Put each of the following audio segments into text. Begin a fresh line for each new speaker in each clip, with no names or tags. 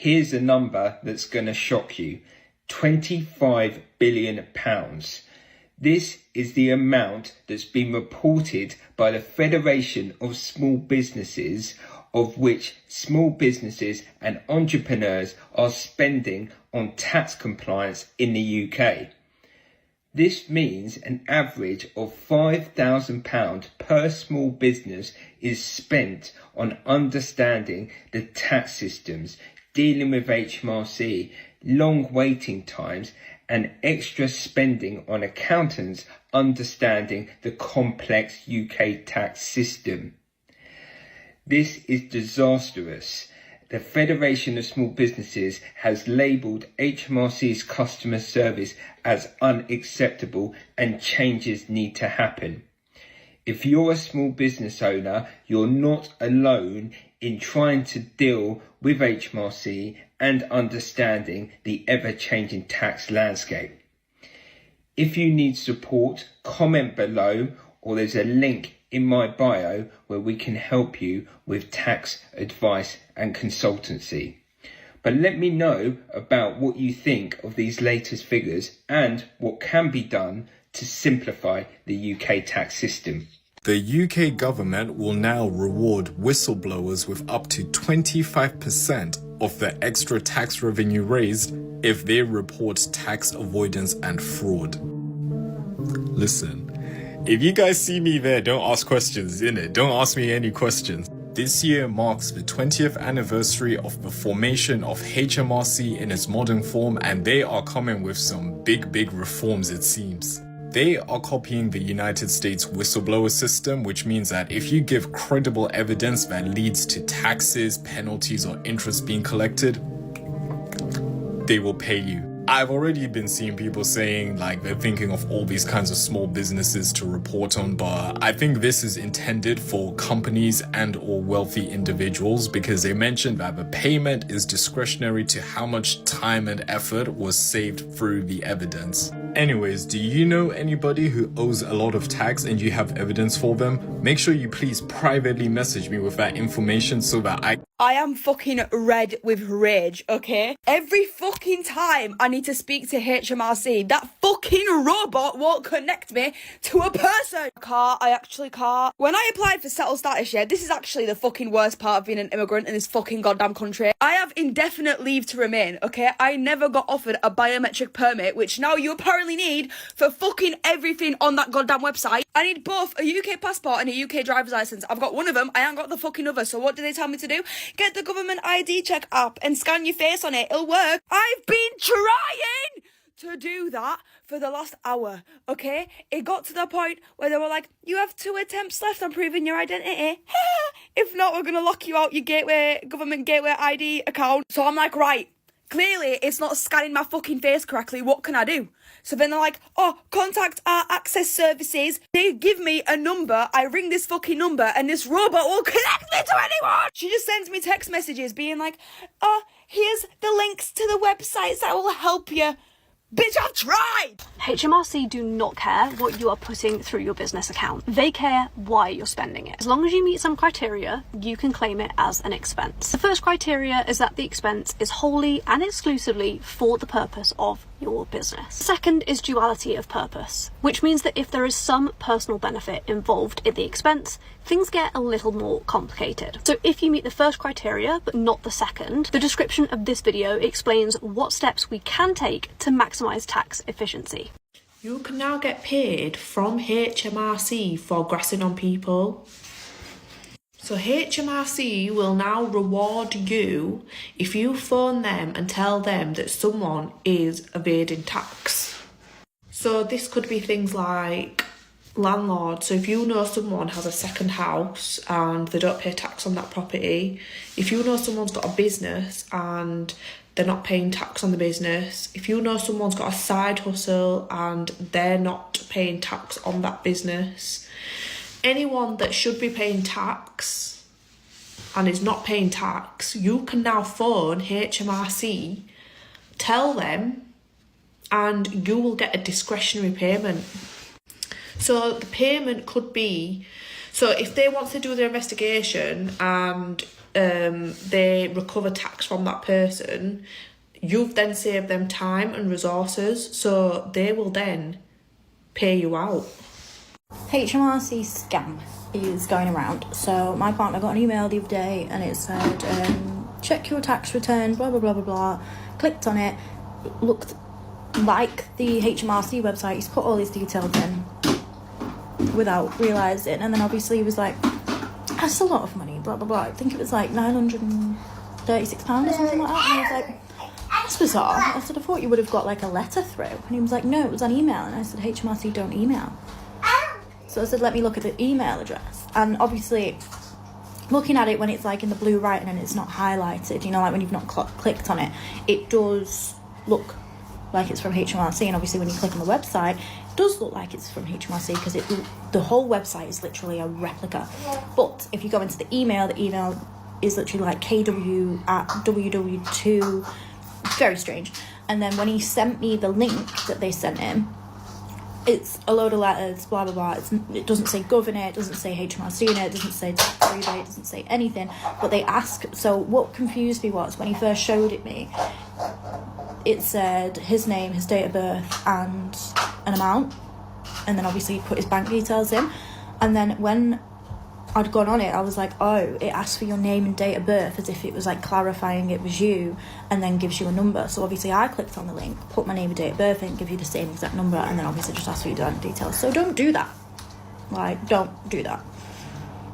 Here's a number that's going to shock you. £25 billion. This is the amount that's been reported by the Federation of Small Businesses, of which small businesses and entrepreneurs are spending on tax compliance in the UK. This means an average of £5,000 per small business is spent on understanding the tax systems, dealing with HMRC, long waiting times, and extra spending on accountants understanding the complex UK tax system. This is disastrous. The Federation of Small Businesses has labelled HMRC's customer service as unacceptable and changes need to happen. If you're a small business owner, you're not alone in trying to deal with HMRC and understanding the ever-changing tax landscape. If you need support, comment below, or there's a link in my bio where we can help you with tax advice and consultancy. But let me know about what you think of these latest figures and what can be done to simplify the UK tax system.
The UK government will now reward whistleblowers with up to 25% of the extra tax revenue raised if they report tax avoidance and fraud. Listen, if you guys see me there, don't ask questions, innit? Don't ask me any questions. This year marks the 20th anniversary of the formation of HMRC in its modern form, and they are coming with some big reforms, it seems. They are copying the United States whistleblower system, which means that if you give credible evidence that leads to taxes, penalties, or interest being collected, they will pay you. I've already been seeing people saying like they're thinking of all these kinds of small businesses to report on, but I think this is intended for companies and or wealthy individuals because they mentioned that the payment is discretionary to how much time and effort was saved through the evidence. Anyways, do you know anybody who owes a lot of tax and you have evidence for them? Make sure you please privately message me with that information so that
I am fucking red with rage, okay? Every fucking time I need to speak to HMRC, that fucking robot won't connect me to a person. I actually can't. When I applied for settled status, yeah, this is actually the fucking worst part of being an immigrant in this fucking goddamn country. I have indefinite leave to remain, okay? I never got offered a biometric permit, which now you apparently need for fucking everything on that goddamn website. I need both a UK passport and a UK driver's license. I've got one of them, I ain't got the fucking other, so what do they tell me to do? Get the government ID check app and scan your face on it. It'll work. I've been trying to do that for the last hour, okay? It got to the point where they were like, you have 2 attempts left on proving your identity. If not, we're going to lock you out your government gateway ID account. So I'm like, right, clearly it's not scanning my fucking face correctly. What can I do? So then they're like, oh, contact our access services. They give me a number. I ring this fucking number and this robot will connect me to anyone. She just sends me text messages being like, oh, here's the links to the websites that will help you. Bitch, I've tried!
HMRC do not care what you are putting through your business account. They care why you're spending it. As long as you meet some criteria, you can claim it as an expense. The first criteria is that the expense is wholly and exclusively for the purpose of your business. Second is duality of purpose, which means that if there is some personal benefit involved in the expense, things get a little more complicated. So if you meet the first criteria but not the second, the description of this video explains what steps we can take to maximize tax efficiency.
You can now get paid from HMRC for grassing on people. So HMRC will now reward you if you phone them and tell them that someone is evading tax. So this could be things like landlord. So if you know someone has a second house and they don't pay tax on that property, if you know someone's got a business and they're not paying tax on the business, if you know someone's got a side hustle and they're not paying tax on that business, anyone that should be paying tax and is not paying tax, you can now phone HMRC, tell them, and you will get a discretionary payment. So the payment could be, so if they want to do their investigation and they recover tax from that person, you've then saved them time and resources, so they will then pay you out.
HMRC scam is going around. So my partner got an email the other day and it said, check your tax return, blah, blah, blah, blah, blah. Clicked on it, looked like the HMRC website. He's put all his details in without realising. And then obviously he was like, that's a lot of money, blah, blah, blah. I think it was like £936 or something like that. And I was like, that's bizarre. I said, I thought you would have got like a letter through. And he was like, no, it was on email. And I said, HMRC don't email. So I said, let me look at the email address. And obviously, looking at it when it's like in the blue writing and it's not highlighted, you know, like when you've not clicked on it, it does look like it's from HMRC. And obviously when you click on the website, it does look like it's from HMRC because the whole website is literally a replica. But if you go into the email is literally like KW at WW2. Very strange. And then when he sent me the link that they sent him, it's a load of letters, blah, blah, blah. It doesn't say governor, it doesn't say HMRC in it, it doesn't say tax rebate, it doesn't say anything. But they ask, so what confused me was when he first showed it me, it said his name, his date of birth, and an amount. And then obviously he put his bank details in. And then when I'd gone on it, I was like, oh, it asks for your name and date of birth as if it was like clarifying it was you, and then gives you a number. So obviously I clicked on the link, put my name and date of birth in, give you the same exact number, and then obviously just ask for your bank details. So don't do that. Like, don't do that.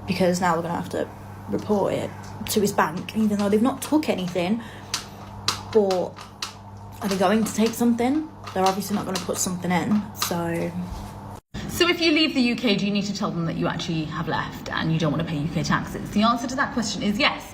Because now we're going to have to report it to his bank, even though they've not took anything. But are they going to take something? They're obviously not going to put something in, so...
So if you leave the UK, do you need to tell them that you actually have left and you don't want to pay UK taxes? The answer to that question is yes.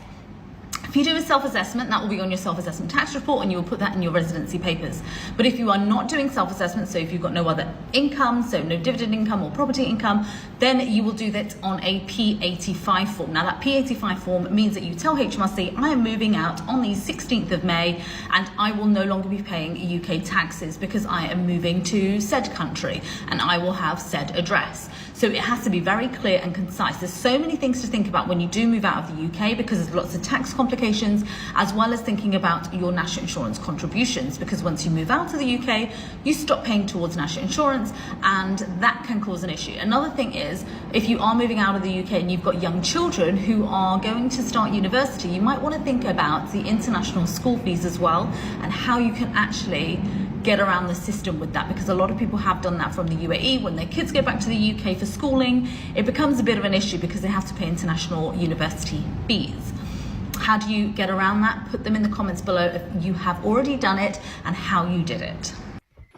If you do a self-assessment, that will be on your self-assessment tax report and you will put that in your residency papers. But if you are not doing self-assessment, so if you've got no other income, so no dividend income or property income, then you will do that on a P85 form. Now that P85 form means that you tell HMRC, I am moving out on the 16th of May and I will no longer be paying UK taxes because I am moving to said country and I will have said address. So it has to be very clear and concise. There's so many things to think about when you do move out of the UK because there's lots of tax complications, as well as thinking about your national insurance contributions, because once you move out of the UK, you stop paying towards national insurance and that can cause an issue. Another thing is, if you are moving out of the UK and you've got young children who are going to start university, you might want to think about the international school fees as well and how you can actually get around the system with that, because a lot of people have done that from the UAE. When their kids go back to the UK for schooling, it becomes a bit of an issue because they have to pay international university fees. How do you get around that? Put them in the comments below if you have already done it and how you did it.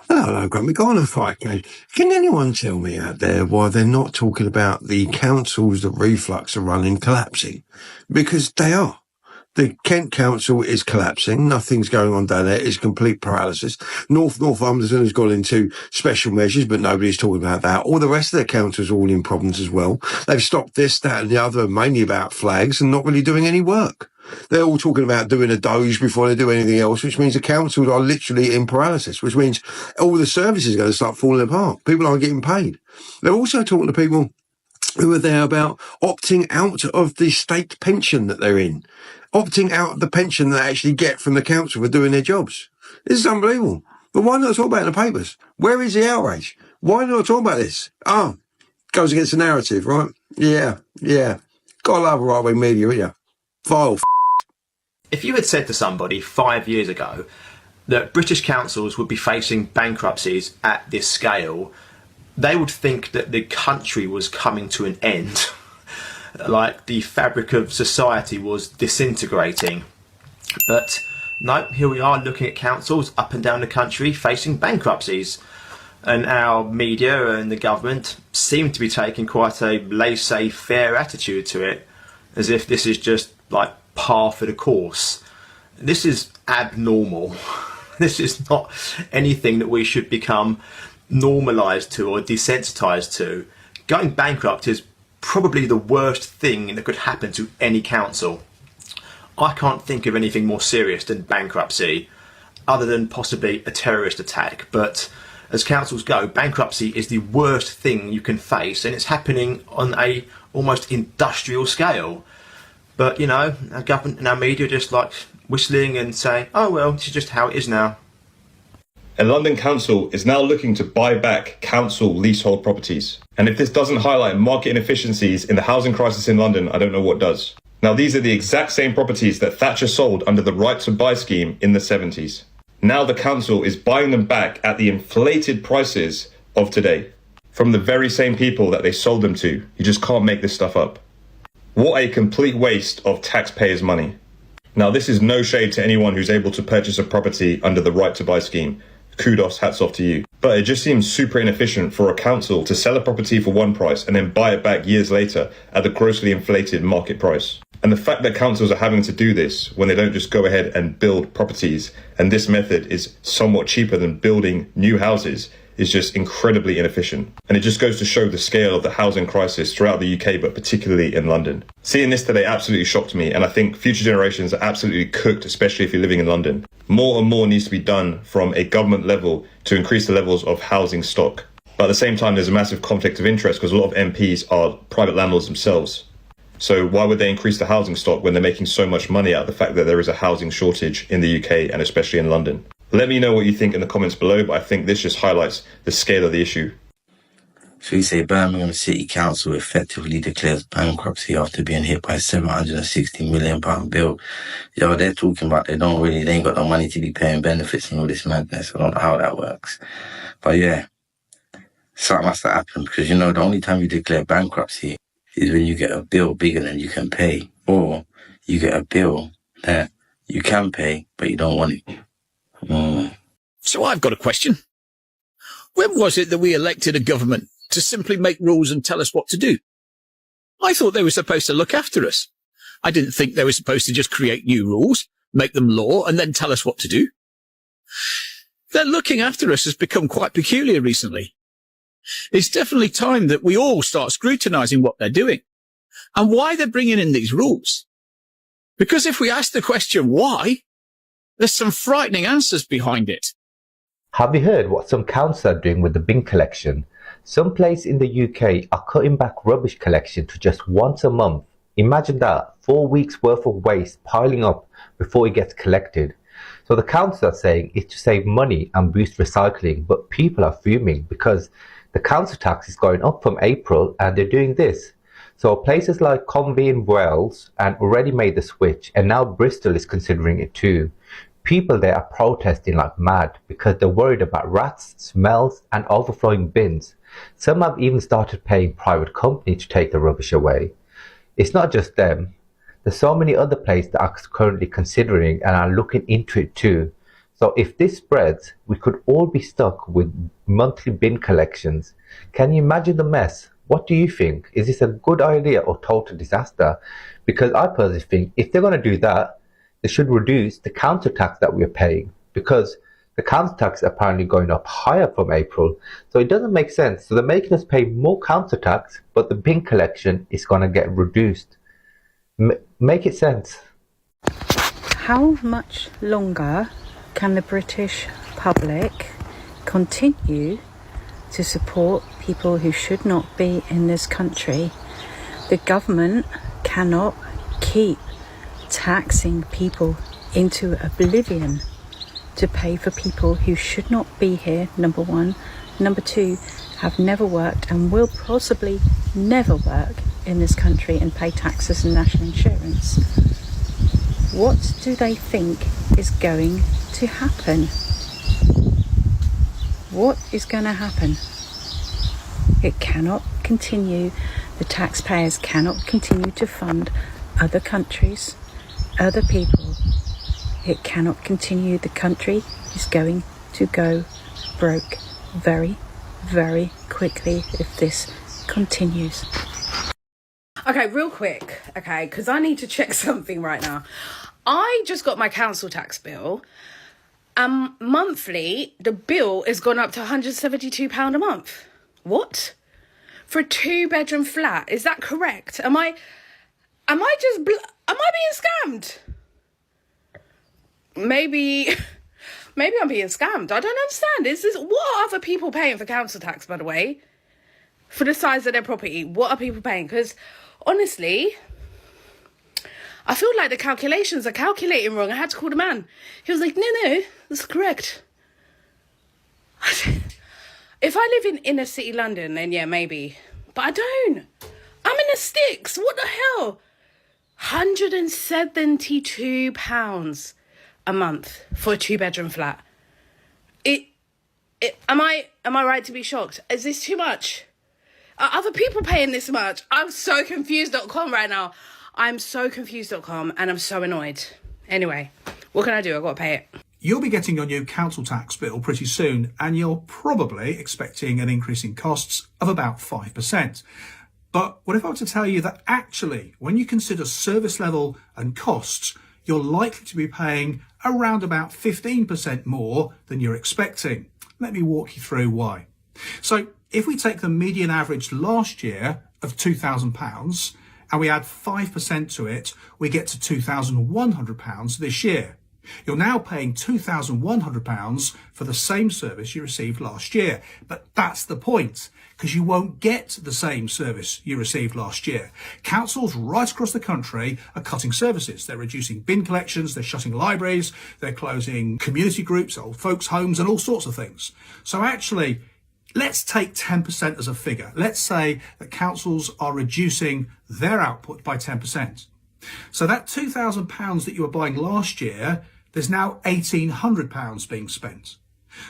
Hello, Grumpy. Go on a fight, mate. Can anyone tell me out there why they're not talking about the councils that Reflux are running collapsing? Because they are. The Kent Council is collapsing. Nothing's going on down there. It's complete paralysis. Northumberland has gone into special measures, but nobody's talking about that. All the rest of their councils are all in problems as well. They've stopped this, that and the other, mainly about flags and not really doing any work. They're all talking about doing a doge before they do anything else, which means the councils are literally in paralysis, which means all the services are going to start falling apart. People aren't getting paid. They're also talking to people who are there about opting out of the state pension that they're in. Opting out of the pension they actually get from the council for doing their jobs. This is unbelievable. But why not talk about it in the papers? Where is the outrage? Why not talk about this? Goes against the narrative, right? Yeah. Gotta love right-wing media, ain't you? Vile.
If you had said to somebody 5 years ago that British councils would be facing bankruptcies at this scale, they would think that the country was coming to an end. Like the fabric of society was disintegrating. But no, here we are looking at councils up and down the country facing bankruptcies. And our media and the government seem to be taking quite a laissez-faire attitude to it, as if this is just like par for the course. This is abnormal. This is not anything that we should become normalised to or desensitised to. Going bankrupt is probably the worst thing that could happen to any council. I can't think of anything more serious than bankruptcy, other than possibly a terrorist attack. But as councils go, bankruptcy is the worst thing you can face, and it's happening on a almost industrial scale. But, you know, our government and our media just like whistling and saying, oh, well, this is just how it is now.
A London council is now looking to buy back council leasehold properties. And if this doesn't highlight market inefficiencies in the housing crisis in London, I don't know what does. Now, these are the exact same properties that Thatcher sold under the right to buy scheme in the 70s. Now the council is buying them back at the inflated prices of today from the very same people that they sold them to. You just can't make this stuff up. What a complete waste of taxpayers' money. Now, this is no shade to anyone who's able to purchase a property under the right to buy scheme. Kudos, hats off to you. But it just seems super inefficient for a council to sell a property for one price and then buy it back years later at the grossly inflated market price. And the fact that councils are having to do this when they don't just go ahead and build properties, and this method is somewhat cheaper than building new houses, is just incredibly inefficient. And it just goes to show the scale of the housing crisis throughout the UK, but particularly in London. Seeing this today absolutely shocked me, and I think future generations are absolutely cooked, especially if you're living in London. More and more needs to be done from a government level to increase the levels of housing stock. But at the same time, there's a massive conflict of interest because a lot of MPs are private landlords themselves. So why would they increase the housing stock when they're making so much money out of the fact that there is a housing shortage in the UK and especially in London? Let me know what you think in the comments below, but I think this just highlights the scale of the issue.
So we say Birmingham City Council effectively declares bankruptcy after being hit by a £760 million bill. Yo, they're talking about they ain't got no money to be paying benefits and all this madness. I don't know how that works. But yeah, something must have happened because, you know, the only time you declare bankruptcy is when you get a bill bigger than you can pay, or you get a bill that you can pay, but you don't want it.
So I've got a question. When was it that we elected a government to simply make rules and tell us what to do? I thought they were supposed to look after us. I didn't think they were supposed to just create new rules, make them law, and then tell us what to do. Their looking after us has become quite peculiar recently. It's definitely time that we all start scrutinising what they're doing and why they're bringing in these rules. Because if we ask the question why, there's some frightening answers behind it.
Have you heard what some councils are doing with the bin collection? Some places in the UK are cutting back rubbish collection to just once a month. Imagine that, 4 weeks worth of waste piling up before it gets collected. So the councils are saying it's to save money and boost recycling, but people are fuming because the council tax is going up from April and they're doing this. So places like Conwy in Wales and already made the switch, and now Bristol is considering it too. People there are protesting like mad because they're worried about rats, smells and overflowing bins. Some have even started paying private companies to take the rubbish away. It's not just them. There's so many other places that are currently considering and are looking into it too. So if this spreads, we could all be stuck with monthly bin collections. Can you imagine the mess? What do you think? Is this a good idea or total disaster? Because I personally think if they're going to do that, they should reduce the council tax that we're paying, because the council tax is apparently going up higher from April. So it doesn't make sense. So they're making us pay more council tax, but the bin collection is going to get reduced. Make it sense.
How much longer can the British public continue to support people who should not be in this country? The government cannot keep taxing people into oblivion to pay for people who should not be here, number one. Number two, have never worked and will possibly never work in this country and pay taxes and national insurance. What do they think is going to happen? What is going to happen? It cannot continue. The taxpayers cannot continue to fund other countries, other people. It cannot continue. The country is going to go broke very, very quickly if this continues.
Okay, real quick, okay, because I need to check something right now. I just got my council tax bill. Monthly, the bill has gone up to £172 a month. What? For a 2-bedroom flat? Is that correct? Am I being scammed? Maybe I'm being scammed. I don't understand. What are other people paying for council tax, by the way? For the size of their property, what are people paying? Because honestly,
I feel like the calculations are calculating wrong. I had to call the man. He was like, no, that's correct. If I live in inner city London, then yeah, maybe. But I don't. I'm in the sticks. What the hell? £172 a month for a 2-bedroom flat. Am I right to be shocked? Is this too much? Are other people paying this much? I'm so confused.com right now. I'm so confused.com and I'm so annoyed. Anyway, what can I do? I've got to pay it.
You'll be getting your new council tax bill pretty soon, and you're probably expecting an increase in costs of about 5%. But what if I were to tell you that actually, when you consider service level and costs, you're likely to be paying around about 15% more than you're expecting? Let me walk you through why. So if we take the median average last year of £2,000 and we add 5% to it, we get to £2,100 this year. You're now paying £2,100 for the same service you received last year. But that's the point, because you won't get the same service you received last year. Councils right across the country are cutting services. They're reducing bin collections, they're shutting libraries, they're closing community groups, old folks' homes, and all sorts of things. So actually, let's take 10% as a figure. Let's say that councils are reducing their output by 10%. So that £2,000 that you were buying last year, there's now £1,800 being spent.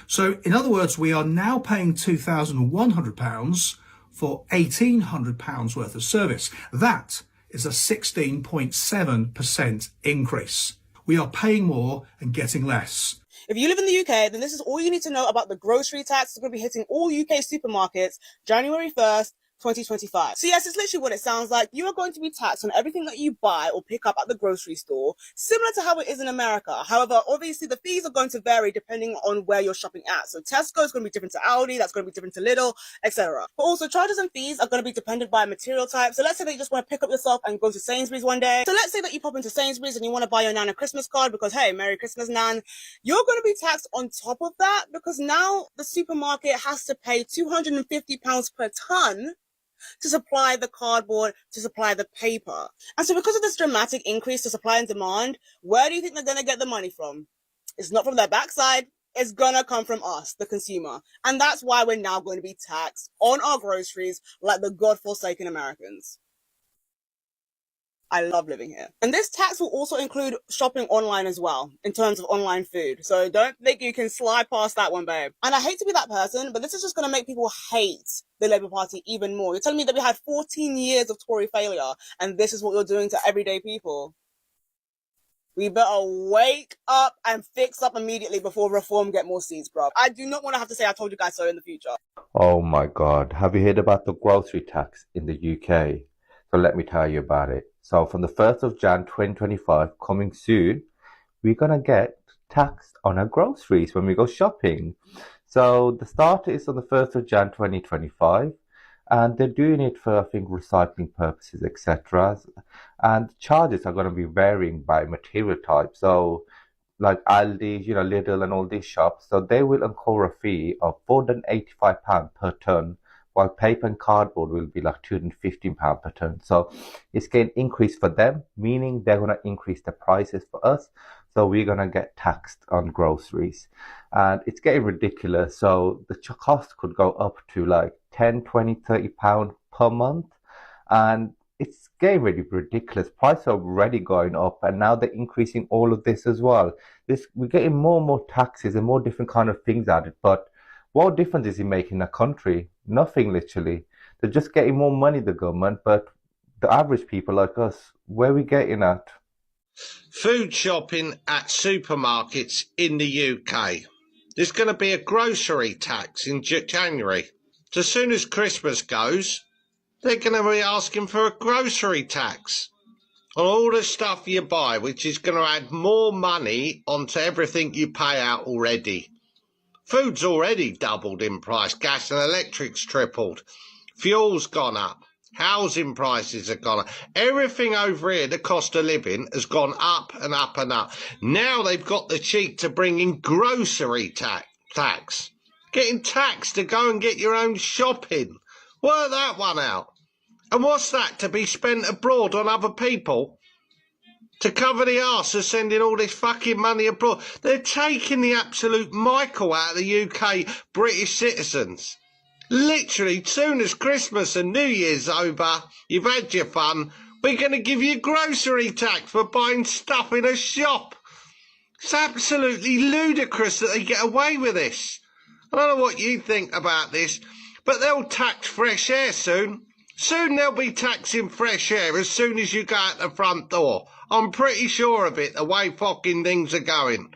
So in other words, we are now paying £2,100 for £1,800 worth of service. That is a 16.7% increase. We are paying more and getting less.
If you live in the UK, then this is all you need to know about the grocery tax that's going to be hitting all UK supermarkets January 1st, 2025. So yes, it's literally what it sounds like. You are going to be taxed on everything that you buy or pick up at the grocery store, similar to how it is in America. However, obviously the fees are going to vary depending on where you're shopping at. So Tesco is going to be different to Aldi, that's going to be different to Lidl, etc. But also charges and fees are going to be dependent by material type. So let's say that you just want to pick up yourself and go to Sainsbury's one day. So let's say that you pop into Sainsbury's and you want to buy your Nan a Christmas card because, hey, Merry Christmas, Nan. You're going to be taxed on top of that because now the supermarket has to pay £250 per tonne to supply the cardboard, to supply the paper. And so because of this dramatic increase to supply and demand, where do you think they're going to get the money from? It's not from their backside. It's going to come from us, the consumer. And that's why we're now going to be taxed on our groceries like the godforsaken Americans. I love living here. And this tax will also include shopping online as well, in terms of online food. So don't think you can slide past that one, babe. And I hate to be that person, but this is just going to make people hate the Labour Party even more. You're telling me that we had 14 years of Tory failure, and this is what you're doing to everyday people. We better wake up and fix up immediately before reform get more seats, bro. I do not want to have to say I told you guys so in the future.
Oh my God. Have you heard about the grocery tax in the UK? So let me tell you about it. So from the 1st of Jan 2025, coming soon, we're going to get taxed on our groceries when we go shopping. So the start is on the 1st of Jan 2025, and they're doing it for, I think, recycling purposes, etc. And charges are going to be varying by material type. So like Aldi, Lidl and all these shops, so they will incur a fee of £485 per tonne, while paper and cardboard will be like £215 per tonne. So it's going to increase for them, meaning they're going to increase the prices for us. So we're going to get taxed on groceries. And it's getting ridiculous. So the cost could go up to like 10, 20, 30 pounds per month. And it's getting really ridiculous. Prices are already going up, and now they're increasing all of this as well. We're getting more and more taxes and more different kind of things added. But what difference is it making in a country? Nothing, literally. They're just getting more money, the government, but the average people like us, where are we getting at?
Food shopping at supermarkets in the UK. There's going to be a grocery tax in January. So as soon as Christmas goes, they're going to be asking for a grocery tax on all the stuff you buy, which is going to add more money onto everything you pay out already. Food's already doubled in price. Gas and electric's tripled. Fuel's gone up. Housing prices have gone up. Everything over here, the cost of living, has gone up and up and up. Now they've got the cheek to bring in grocery tax. Getting taxed to go and get your own shopping. Work that one out. And what's that, to be spent abroad on other people? to cover the arse of sending all this fucking money abroad. They're taking the absolute Michael out of the UK British citizens. Literally, soon as Christmas and New Year's over, you've had your fun, we're going to give you grocery tax for buying stuff in a shop. It's absolutely ludicrous that they get away with this. I don't know what you think about this, but they'll tax fresh air soon. Soon they'll be taxing fresh air as soon as you go out the front door. I'm pretty sure of it, the way fucking things are going.